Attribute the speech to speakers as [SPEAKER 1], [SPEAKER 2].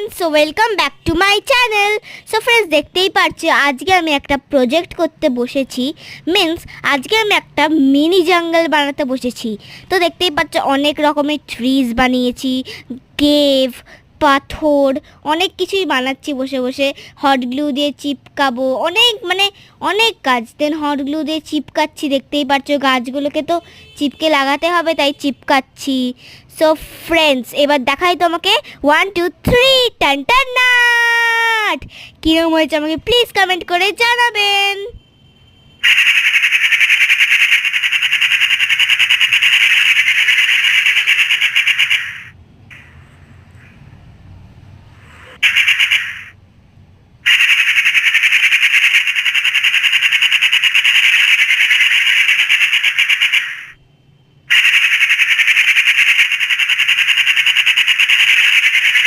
[SPEAKER 1] Friends, so welcome back to my channel. So friends, দেখতেই পাচ্ছি আজকে আমি একটা প্রজেক্ট করতে বসেছি। আজকে আমি একটা মিনি জঙ্গল বানাতে বসেছি। তো দেখতেই পাচ্ছ অনেক রকমের ট্রিজ বানিয়েছি, কেভ, পাথর, অনেক কিছুই বানাচ্ছি বসে বসে। হট গ্লু দিয়ে চিপকাবো, অনেক কাজ। দেন হট গ্লু দিয়ে চিপকাচ্ছি, দেখতেই পাচ্ছ গাছগুলোকে তো চিপকে লাগাতে হবে, তাই চিপকাচ্ছি। সো ফ্রেন্ডস, এবার দেখাই তোমাকে 1 2 3 টান টান নাট কিরম হয়েছে আমাকে প্লিজ কমেন্ট করে জানাবেন।